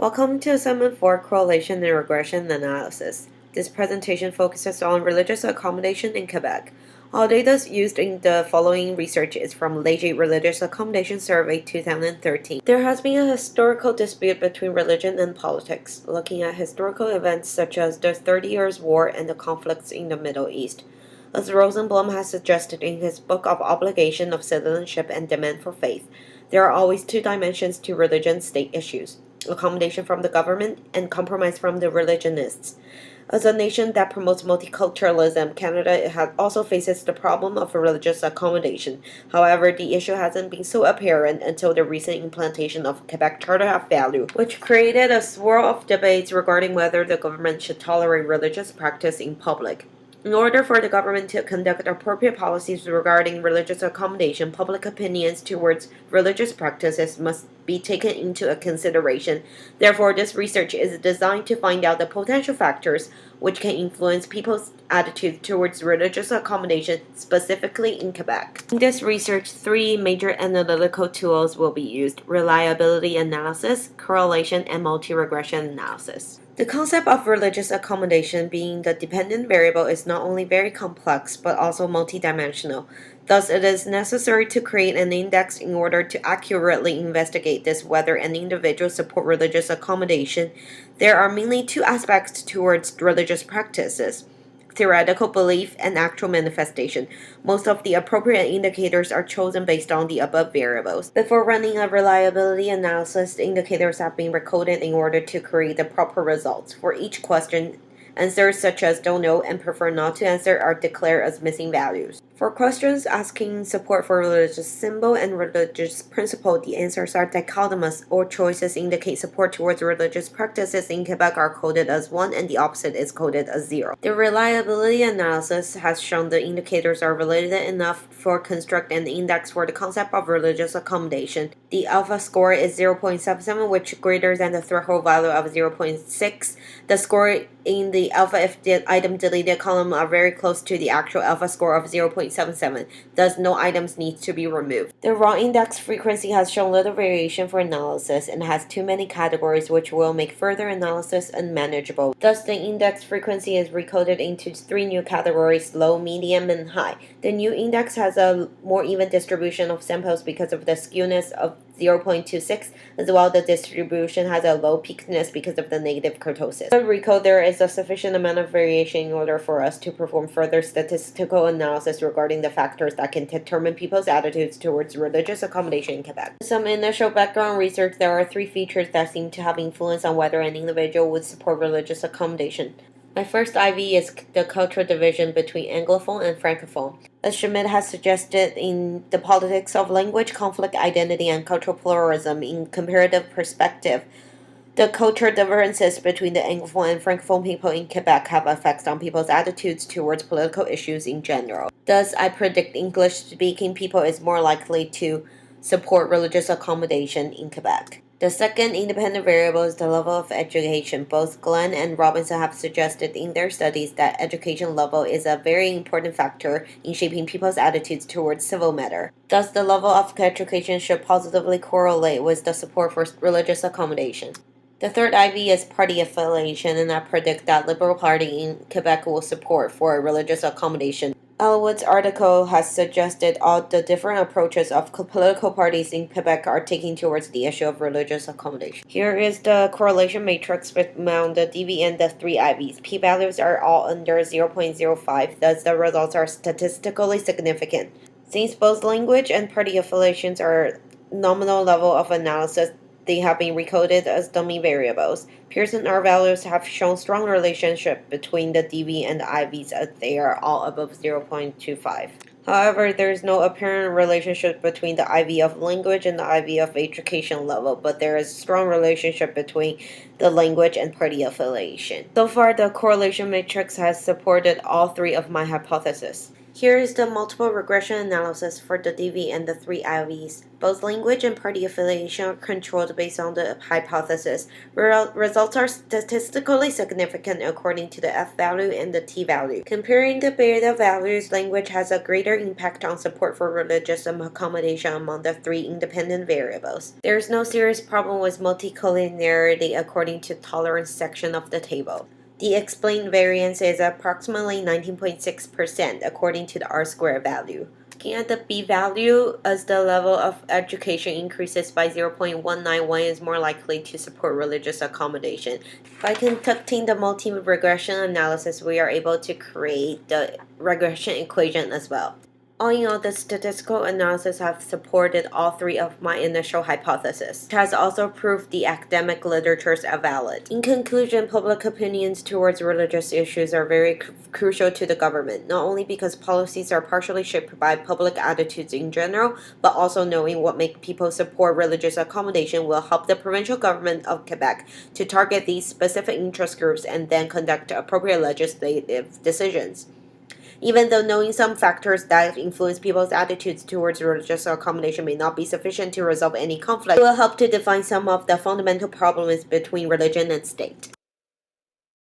Welcome to Assignment 4 Correlation and Regression Analysis. This presentation focuses on religious accommodation in Quebec. All data used in the following research is from Leger Religious Accommodation Survey 2013. There has been a historical dispute between religion and politics, looking at historical events such as the 30 Years' War and the conflicts in the Middle East. As Rosenblum has suggested in his book of Obligation of Citizenship and Demand for Faith, there are always two dimensions to religion-state issues: accommodation from the government and compromise from the religionists. As a nation that promotes multiculturalism, Canada also faces the problem of religious accommodation. However, the issue hasn't been so apparent until the recent implementation of Quebec Charter of Value, which created a swirl of debates regarding whether the government should tolerate religious practice in public. In order for the government to conduct appropriate policies regarding religious accommodation, public opinions towards religious practices must be taken into consideration. Therefore, this research is designed to find out the potential factors which can influence people's attitudes towards religious accommodation, specifically in Quebec. In this research, three major analytical tools will be used: reliability analysis, correlation, and multi-regression analysis. The concept of religious accommodation being the dependent variable is not only very complex, but also multidimensional. Thus, it is necessary to create an index in order to accurately investigate this whether an individual supports religious accommodation. There are mainly two aspects towards religious practices: theoretical belief and actual manifestation. Most of the appropriate indicators are chosen based on the above variables. Before running a reliability analysis, the indicators have been recoded in order to create the proper results. For each question, answers such as don't know and prefer not to answer are declared as missing values. For questions asking support for religious symbol and religious principle, the answers are dichotomous, or choices indicate support towards religious practices in Quebec are coded as 1 and the opposite is coded as 0. The reliability analysis has shown the indicators are related enough for construct an index for the concept of religious accommodation. The alpha score is 0.77, which is greater than the threshold value of 0.6. The score in the alpha if the item deleted column are very close to the actual alpha score of 0.77, thus no items need to be removed. The rawindex frequency has shown little variation for analysis and has too many categories, which will make further analysis unmanageable. Thus, the index frequency is recoded into three new categories: low, medium, and high. The new index has a more even distribution of samples because of the skewness of 0.26, as well the distribution has a low peakness because of the negative kurtosis. For recode, there is a sufficient amount of variation in order for us to perform further statistical analysis regarding the factors that can determine people's attitudes towards religious accommodation in Quebec. In some initial background research, there are three features that seem to have influence on whether an individual would support religious accommodation. My first IV is the cultural division between Anglophone and Francophone. As Schmidt has suggested in The Politics of Language, Conflict, Identity, and Cultural Pluralism in Comparative Perspective, the cultural differences between the Anglophone and Francophone people in Quebec have effects on people's attitudes towards political issues in general. Thus, I predict English-speaking people is more likely to support religious accommodation in Quebec. The second independent variable is the level of education. Both Glenn and Robinson have suggested in their studies that education level is a very important factor in shaping people's attitudes towards civil matter. Thus, the level of education should positively correlate with the support for religious accommodation. The third IV is party affiliation, and I predict that Liberal Party in Quebec will support for religious accommodation. Elwood's article has suggested all the different approaches of political parties in Quebec are taking towards the issue of religious accommodation. Here is the correlation matrix among the DV and the three IVs. P-values are all under 0.05, thus the results are statistically significant. Since both language and party affiliations are nominal level of analysis, they have been recoded as dummy variables. Pearson R-values have shown strong relationship between the DV and the IVs as they are all above 0.25. However, there is no apparent relationship between the IV of language and the IV of education level, but there is a strong relationship between the language and party affiliation. So far, the correlation matrix has supported all three of my hypotheses. Here is the multiple regression analysis for the DV and the 3 IVs. Both language and party affiliation are controlled based on the hypothesis. Results are statistically significant according to the F value and the T value. Comparing the beta values, language has a greater impact on support for religious accommodation among the 3 independent variables. There is no serious problem with multicollinearity according to tolerance section of the table. The explained variance is approximately 19.6% according to the R-squared value. Looking at the p-value, as the level of education increases by 0.191 is more likely to support religious accommodation. By conducting the multi-regression analysis, we are able to create the regression equation as well. All in all, the statistical analysis have supported all 3 of my initial hypotheses. It has also proved the academic literatures are valid. In conclusion, public opinions towards religious issues are very crucial to the government, not only because policies are partially shaped by public attitudes in general, but also knowing what makes people support religious accommodation will help the provincial government of Quebec to target these specific interest groups and then conduct appropriate legislative decisions. Even though knowing some factors that influence people's attitudes towards religious accommodation may not be sufficient to resolve any conflict, it will help to define some of the fundamental problems between religion and state.